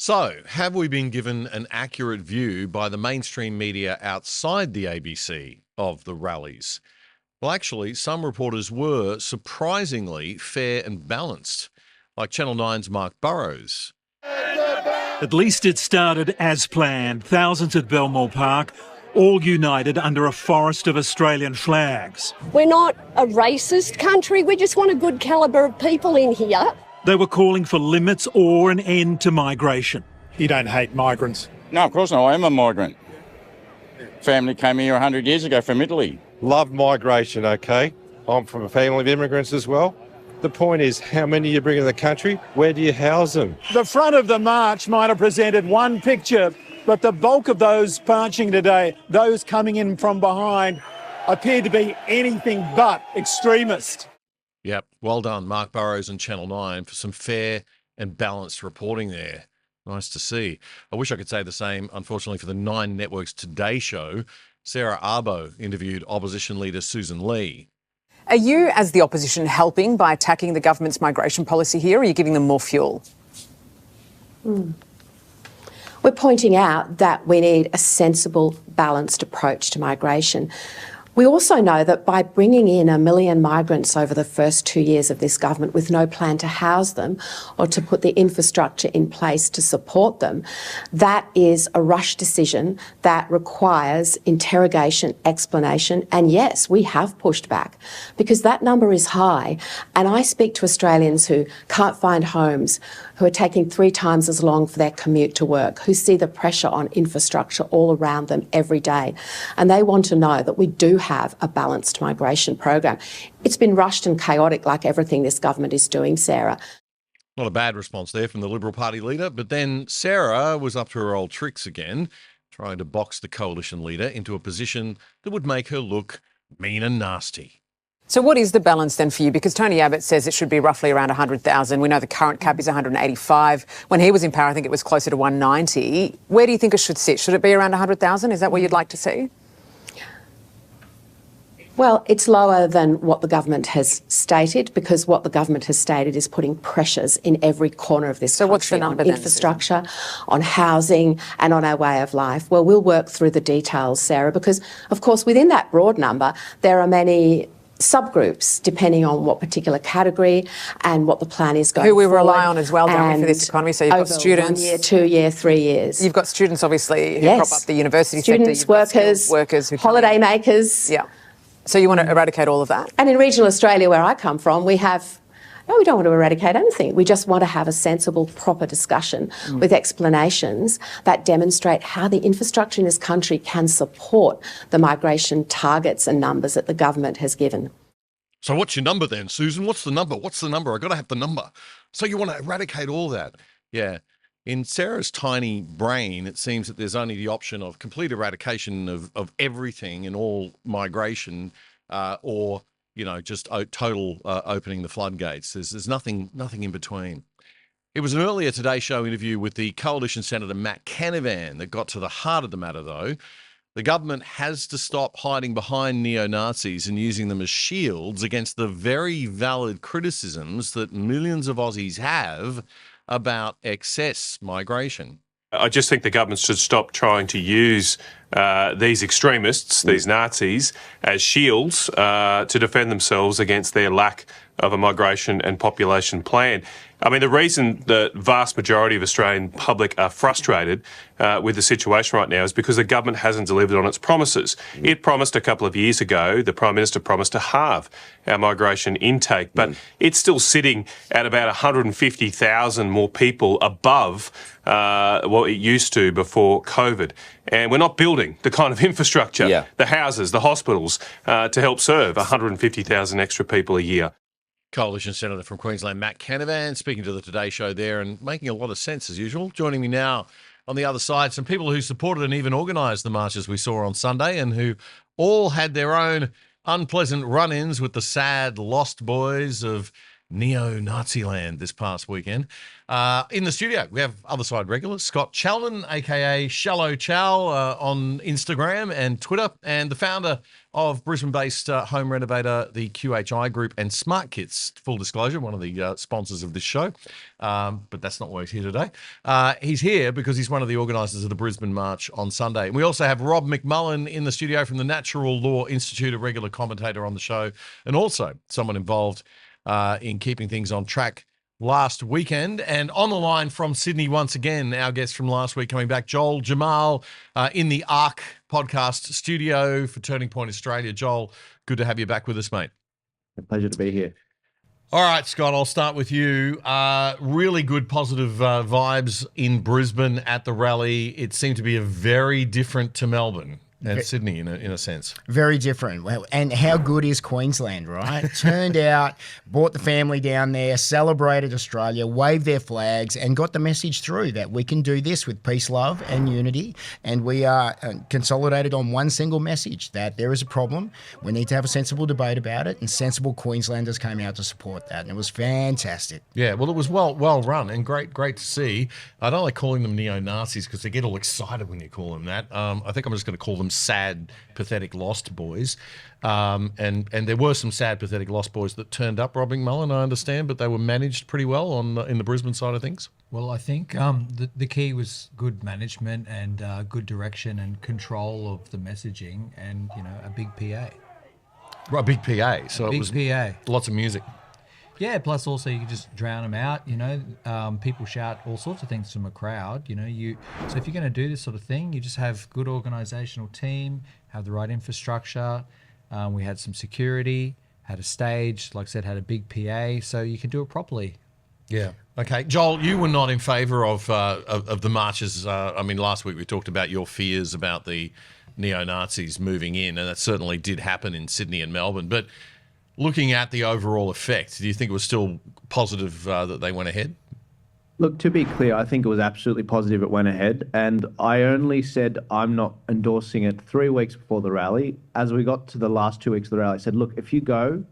So, have we been given an accurate view by the mainstream media outside the ABC of the rallies? Well, actually, some reporters were surprisingly fair and balanced, like Channel 9's Mark Burrows. At least it started as planned. Thousands at Belmore Park, all united under a forest of Australian flags. We're not a racist country. We just want a good calibre of people in here. They were calling for limits or an end to migration. You don't hate migrants? No, of course not. I am a migrant. Family came here 100 years ago from Italy. Love migration, okay? I'm from a family of immigrants as well. The point is, how many you bring in the country? Where do you house them? The front of the march might have presented one picture, but the bulk of those marching today, those coming in from behind, appeared to be anything but extremist. Yep, well done, Mark Burrows and Channel 9, for some fair and balanced reporting there. Nice to see. I wish I could say the same, unfortunately, for the Nine Network's Today Show. Sarah Arbo interviewed opposition leader Susan Lee. Are you, as the opposition, helping by attacking the government's migration policy here, or are you giving them more fuel? We're pointing out that we need a sensible, balanced approach to migration. We also know that by bringing in 1 million migrants over the first 2 years of this government with no plan to house them or to put the infrastructure in place to support them, that is a rush decision that requires interrogation, explanation, and yes, we have pushed back because that number is high. And I speak to Australians who can't find homes, who are taking 3 times as long for their commute to work, who see the pressure on infrastructure all around them every day. And they want to know that we do have a balanced migration program. It's been rushed and chaotic like everything this government is doing, Sarah. Not a bad response there from the Liberal Party leader, but then Sarah was up to her old tricks again, trying to box the coalition leader into a position that would make her look mean and nasty. So what is the balance then for you? Because Tony Abbott says it should be roughly around 100,000. We know the current cap is 185. When he was in power, I think it was closer to 190. Where do you think it should sit? Should it be around 100,000? Is that what you'd like to see? Well, it's lower than what the government has stated because what the government has stated is putting pressures in every corner of this country. So what's the number on then, infrastructure, on housing and on our way of life? Well, we'll work through the details, Sarah, because, of course, within that broad number, there are many subgroups depending on what particular category and what the plan is going forward. Who we rely on as well, don't we, for this economy? So you've got students. 1 year, 2 year, 3 years. You've got students, obviously, who Yes. prop up the university Students, sector. You've got workers, skilled workers who holiday makers. Yeah. So you want to eradicate all of that? And in regional Australia, where I come from, we don't want to eradicate anything. We just want to have a sensible, proper discussion with explanations that demonstrate how the infrastructure in this country can support the migration targets and numbers that the government has given. So what's your number then, Susan? What's the number? What's the number? I've got to have the number. So you want to eradicate all that? Yeah. In Sarah's tiny brain, it seems that there's only the option of complete eradication of everything and all migration or, just total opening the floodgates. There's nothing in between. It was an earlier Today Show interview with the Coalition Senator Matt Canavan that got to the heart of the matter, though. The government has to stop hiding behind neo-Nazis and using them as shields against the very valid criticisms that millions of Aussies have about excess migration. I just think the government should stop trying to use these extremists, these Nazis, as shields to defend themselves against their lack of a migration and population plan. I mean, the reason the vast majority of Australian public are frustrated with the situation right now is because the government hasn't delivered on its promises. It promised a couple of years ago, the Prime Minister promised to halve our migration intake, but it's still sitting at about 150,000 more people above what it used to before COVID. And we're not building the kind of infrastructure, the houses, the hospitals, to help serve 150,000 extra people a year. Coalition Senator from Queensland, Matt Canavan, speaking to the Today Show there and making a lot of sense as usual. Joining me now on the other side, some people who supported and even organised the marches we saw on Sunday and who all had their own unpleasant run-ins with the sad lost boys of neo-Nazi land this past weekend. In the studio, we have Other Side regulars, Scott Chalman, aka Shallow Chow, on Instagram and Twitter, and the founder of Brisbane-based home renovator, the QHI Group, and Smart Kits, full disclosure, one of the sponsors of this show. But that's not why he's here today. He's here because he's one of the organisers of the Brisbane March on Sunday. And we also have Rob McMullen in the studio from the Natural Law Institute, a regular commentator on the show, and also someone involved in keeping things on track last weekend. And on the line from Sydney once again, our guest from last week coming back, Joel Jamal, in the ARC podcast studio for Turning Point Australia. Joel, good to have you back with us, mate. A pleasure to be here. All right, Scott, I'll start with you. Really good positive vibes in Brisbane at the rally. It seemed to be a very different to Melbourne and Sydney in a sense. Very different. Well, and how good is Queensland, right? Turned out, brought the family down there, celebrated Australia, waved their flags, and got the message through that we can do this with peace, love, and unity. And we are consolidated on one single message, that there is a problem. We need to have a sensible debate about it, and sensible Queenslanders came out to support that. And it was fantastic. Yeah, well, it was well run and great to see. I don't like calling them neo-Nazis because they get all excited when you call them that. I think I'm just going to call them sad, pathetic lost boys. And there were some sad, pathetic lost boys that turned up, Rob McMullen, I understand, but they were managed pretty well in the Brisbane side of things. Well, I think the key was good management and good direction and control of the messaging and, a big PA. Right, a big PA. So it was PA. Lots of music. Yeah, plus also you can just drown them out, people shout all sorts of things from a crowd, so if you're going to do this sort of thing, you just have good organisational team, have the right infrastructure. We had some security, had a stage, like I said, had a big PA, so you can do it properly. Yeah. Okay. Joel, you were not in favour of the marches. Last week we talked about your fears about the neo-Nazis moving in, and that certainly did happen in Sydney and Melbourne, but looking at the overall effect, do you think it was still positive that they went ahead? Look, to be clear, I think it was absolutely positive it went ahead. And I only said I'm not endorsing it 3 weeks before the rally. As we got to the last 2 weeks of the rally, I said, look, if you go,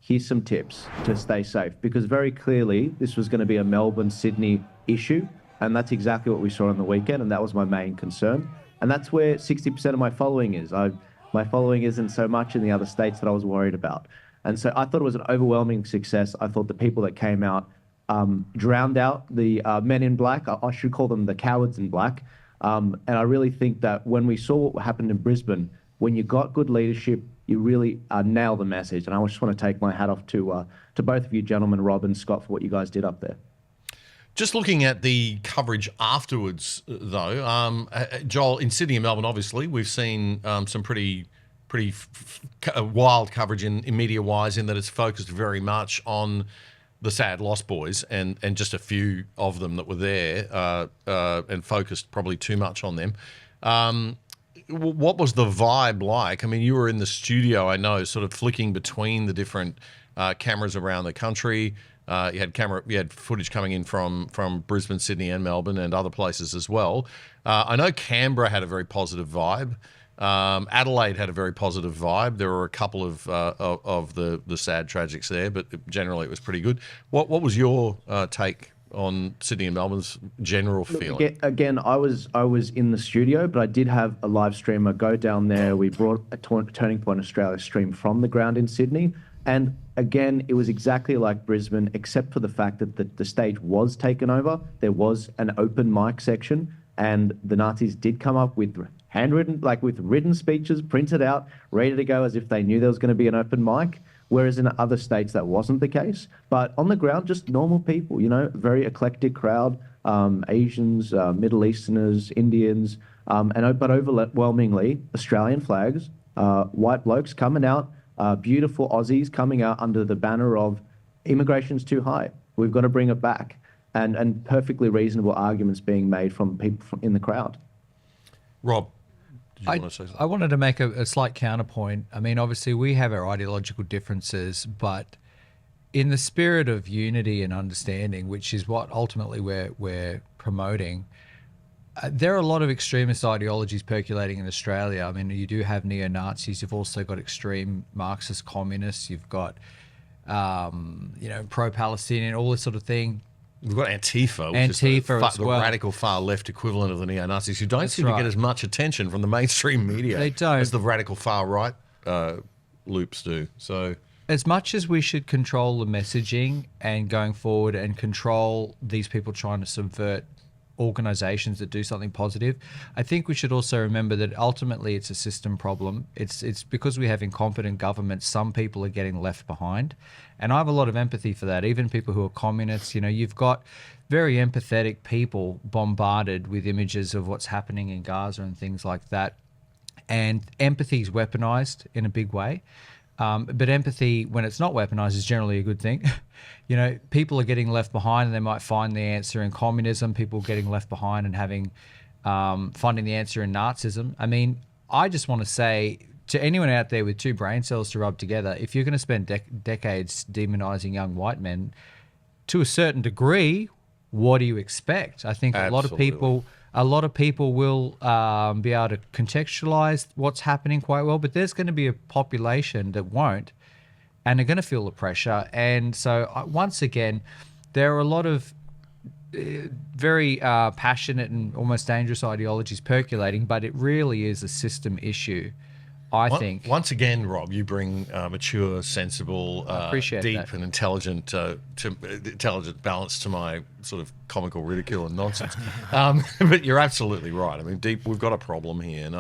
here's some tips to stay safe. Because very clearly, this was going to be a Melbourne-Sydney issue. And that's exactly what we saw on the weekend. And that was my main concern. And that's where 60% of my following is. My following isn't so much in the other states that I was worried about. And so I thought it was an overwhelming success. I thought the people that came out drowned out the men in black. I should call them the cowards in black. And I really think that when we saw what happened in Brisbane, when you got good leadership, you really nail the message. And I just want to take my hat off to both of you gentlemen, Rob and Scott, for what you guys did up there. Just looking at the coverage afterwards, though, Joel, in Sydney and Melbourne, obviously, we've seen some pretty wild coverage in media-wise, in that it's focused very much on the sad lost boys and just a few of them that were there and focused probably too much on them. What was the vibe like? I mean, you were in the studio, I know, sort of flicking between the different cameras around the country. You had footage coming in from Brisbane, Sydney and Melbourne and other places as well. I know Canberra had a very positive vibe. Adelaide had a very positive vibe. There were a couple of the sad tragics there, but generally it was pretty good. What was your take on Sydney and Melbourne's general feeling? Again, I was in the studio, but I did have a live streamer go down there. We brought a Turning Point Australia stream from the ground in Sydney. And again, it was exactly like Brisbane, except for the fact that the stage was taken over. There was an open mic section, and the Nazis did come up with handwritten, like with written speeches printed out, ready to go as if they knew there was going to be an open mic, whereas in other states that wasn't the case. But on the ground, just normal people, very eclectic crowd, Asians, Middle Easterners, Indians, but overwhelmingly Australian flags, white blokes coming out, beautiful Aussies coming out under the banner of immigration's too high, we've got to bring it back, and perfectly reasonable arguments being made from people in the crowd. Rob, did you want to say something? I wanted to make a slight counterpoint. I mean, obviously we have our ideological differences, but in the spirit of unity and understanding, which is what ultimately we're promoting, there are a lot of extremist ideologies percolating in Australia. I mean, you do have neo-Nazis. You've also got extreme Marxist communists. You've got pro-Palestinian, all this sort of thing. We've got Antifa, which is the well. radical far left equivalent of the neo-Nazis, who don't seem to right. get as much attention from the mainstream media They don't. as the radical far right loops do. So, as much as we should control the messaging and going forward and control these people trying to subvert organizations that do something positive, I think we should also remember that ultimately it's a system problem. It's because we have incompetent governments, some people are getting left behind. And I have a lot of empathy for that. Even people who are communists, you've got very empathetic people bombarded with images of what's happening in Gaza and things like that. And empathy is weaponized in a big way. But empathy, when it's not weaponized, is generally a good thing. People are getting left behind and they might find the answer in communism, people getting left behind and having finding the answer in Nazism. I mean, I just want to say to anyone out there with two brain cells to rub together, if you're going to spend decades demonizing young white men, to a certain degree, what do you expect? I think Absolutely. a lot of people will be able to contextualize what's happening quite well, but there's going to be a population that won't, and are going to feel the pressure. And so once again, there are a lot of very passionate and almost dangerous ideologies percolating, but it really is a system issue, I think. Once again, Rob, you bring mature, sensible, deep and intelligent balance to my sort of comical ridicule and nonsense. But you're absolutely right. I mean, we've got a problem here.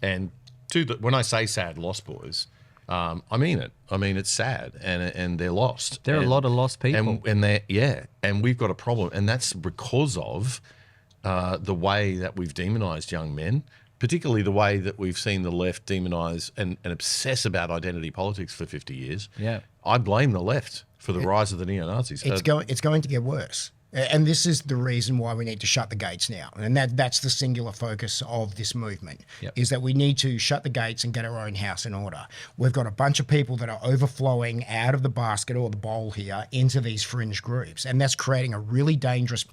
When I say sad lost boys, I mean it. I mean, it's sad and they're lost. There are a lot of lost people. And we've got a problem. And that's because of the way that we've demonized young men, particularly the way that we've seen the left demonize and obsess about identity politics for 50 years. Yeah. I blame the left for the rise of the neo-Nazis. It's going to get worse. And this is the reason why we need to shut the gates now. And that's the singular focus of this movement, is that we need to shut the gates and get our own house in order. We've got a bunch of people that are overflowing out of the basket or the bowl here into these fringe groups. And that's creating a really dangerous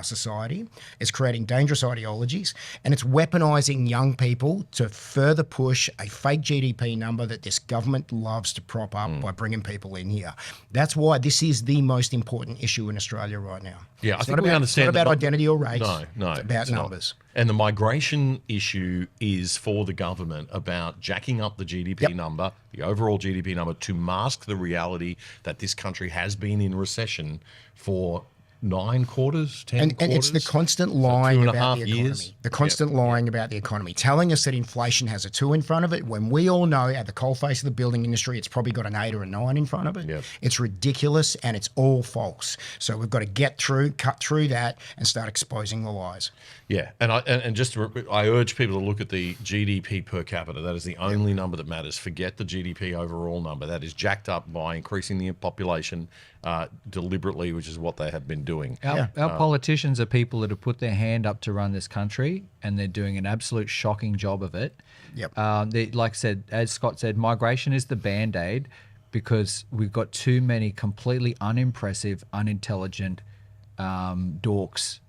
society. It's creating dangerous ideologies. And it's weaponizing young people to further push a fake GDP number that this government loves to prop up by bringing people in here. That's why this is the most important issue in Australia right now. Yeah, I think we understand. It's not about identity or race. No, it's about it's numbers. Not. And the migration issue is for the government about jacking up the GDP number, the overall GDP number, to mask the reality that this country has been in recession for 9 quarters, 10 quarters. And it's the constant lying about the economy. Years. The constant lying about the economy, telling us that inflation has a 2 in front of it, when we all know at the coalface of the building industry, it's probably got an 8 or a 9 in front of it. Yep. It's ridiculous and it's all false. So we've got to cut through that and start exposing the lies. Yeah, and I urge people to look at the GDP per capita. That is the only number that matters. Forget the GDP overall number. That is jacked up by increasing the population deliberately, which is what they have been doing. Our politicians are people that have put their hand up to run this country, and they're doing an absolute shocking job of it. Yep. Like I said, as Scott said, migration is the Band-Aid because we've got too many completely unimpressive, unintelligent dorks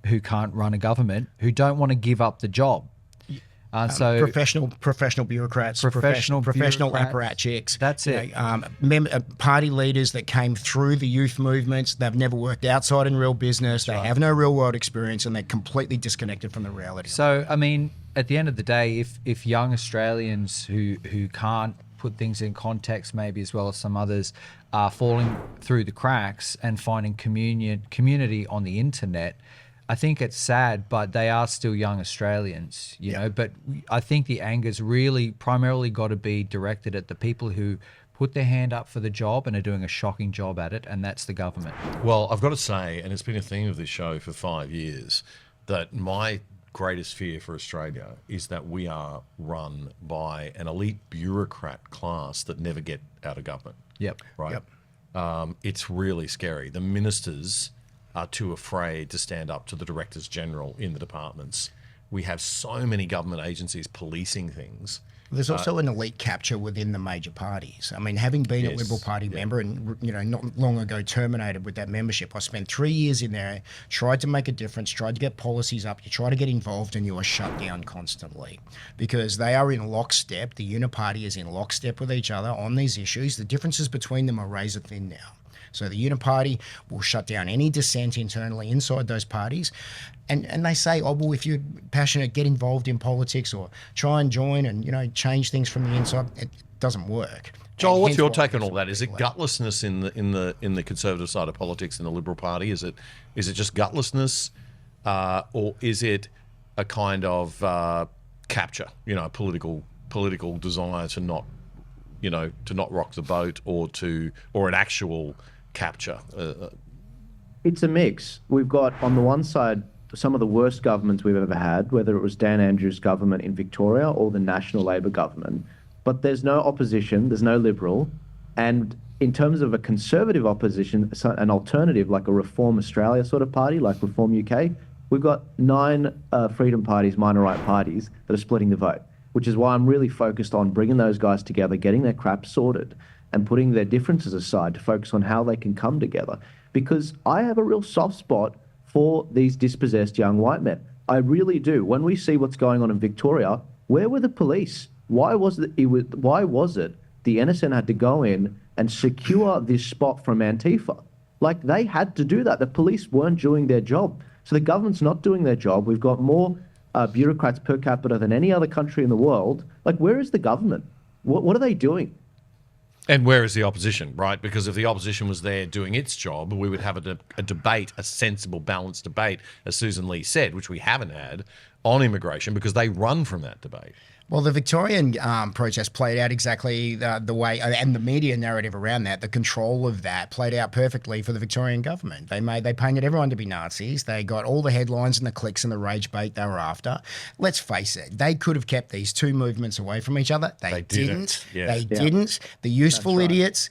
who can't run a government, who don't want to give up the job. So professional bureaucrats, professional apparatchiks. That's it. Party leaders that came through the youth movements. They've never worked outside in real business. They have no real world experience, and they're completely disconnected from the reality. So, I mean, at the end of the day, if young Australians who can't put things in context, maybe as well as some others, are falling through the cracks and finding community on the internet, I think it's sad, but they are still young Australians, you know. But I think the anger's really primarily got to be directed at the people who put their hand up for the job and are doing a shocking job at it, and that's the government. Well, I've got to say, and it's been a theme of this show for 5 years, that my greatest fear for Australia is that we are run by an elite bureaucrat class that never get out of government. Yep. Right? Yep. It's really scary. The ministers are too afraid to stand up to the directors general in the departments. we have so many government agencies policing things. There's also an elite capture within the major parties. I mean, having been a Liberal Party member and, not long ago terminated with that membership, I spent 3 years in there, tried to make a difference, tried to get policies up, you try to get involved and you are shut down constantly because they are in lockstep. The Uniparty is in lockstep with each other on these issues. The differences between them are razor thin now. So the Uniparty will shut down any dissent internally inside those parties. And they say, oh, well, if you're passionate, get involved in politics or try and join and, change things from the inside. It doesn't work. Joel, what's your take on all that? Is it gutlessness in the Conservative side of politics in the Liberal Party? Is it just gutlessness, or is it a kind of capture? A political desire to not rock the boat, or an actual capture? It's a mix. We've got on the one side some of the worst governments we've ever had, whether it was Dan Andrews' government in Victoria or the National Labor government. But there's no opposition, there's no Liberal. And in terms of a Conservative opposition, an alternative like a Reform Australia sort of party, like Reform UK, we've got 9 freedom parties, minor right parties, that are splitting the vote, which is why I'm really focused on bringing those guys together, getting their crap sorted, and putting their differences aside to focus on how they can come together. Because I have a real soft spot for these dispossessed young white men. I really do. When we see what's going on in Victoria, where were the police? Why was it the NSN had to go in and secure this spot from Antifa? Like, they had to do that. The police weren't doing their job. So the government's not doing their job. We've got more bureaucrats per capita than any other country in the world. Like, where is the government? What are they doing? And where is the opposition, right? Because if the opposition was there doing its job, we would have a debate, a sensible, balanced debate, as Susan Lee said, which we haven't had, on immigration because they run from that debate. Well, the Victorian protest played out exactly the way, and the media narrative around that, the control of that played out perfectly for the Victorian government. They painted everyone to be Nazis. They got all the headlines and the clicks and the rage bait they were after. Let's face it, they could have kept these two movements away from each other. They didn't. Yeah. They didn't. The useful idiots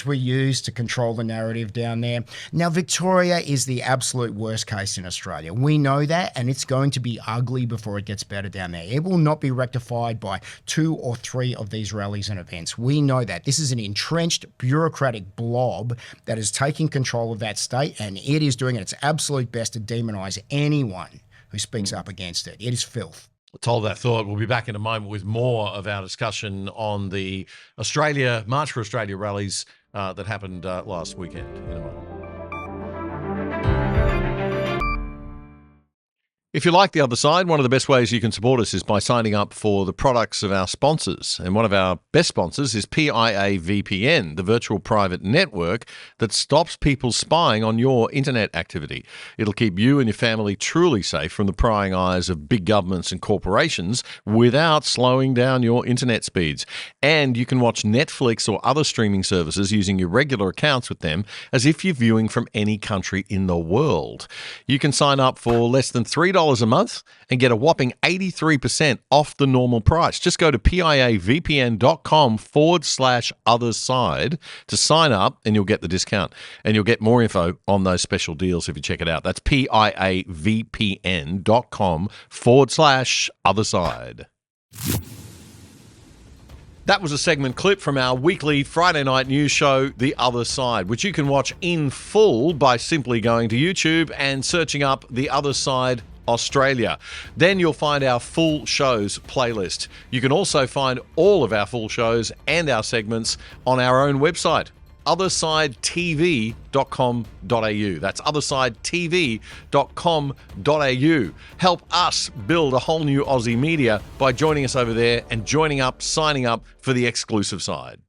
were used to control the narrative down there. Now, Victoria is the absolute worst case in Australia. We know that, and it's going to be ugly before it gets better down there. It will not be rectified by 2 or 3 of these rallies and events. We know that. This is an entrenched bureaucratic blob that is taking control of that state, and it is doing its absolute best to demonise anyone who speaks up against it. It is filth. Told that thought. We'll be back in a moment with more of our discussion on the March for Australia rallies that happened last weekend. In a moment. If you like The Other Side, one of the best ways you can support us is by signing up for the products of our sponsors. And one of our best sponsors is PIA VPN, the virtual private network that stops people spying on your internet activity. It'll keep you and your family truly safe from the prying eyes of big governments and corporations without slowing down your internet speeds. And you can watch Netflix or other streaming services using your regular accounts with them as if you're viewing from any country in the world. You can sign up for less than $3 a month and get a whopping 83% off the normal price. Just go to piavpn.com/otherside to sign up and you'll get the discount. And you'll get more info on those special deals if you check it out. That's piavpn.com/otherside. That was a segment clip from our weekly Friday night news show, The Other Side, which you can watch in full by simply going to YouTube and searching up The Other Side Australia. Then you'll find our full shows playlist. You can also find all of our full shows and our segments on our own website, othersidetv.com.au. That's othersidetv.com.au. Help us build a whole new Aussie media by joining us over there and signing up for the exclusive side.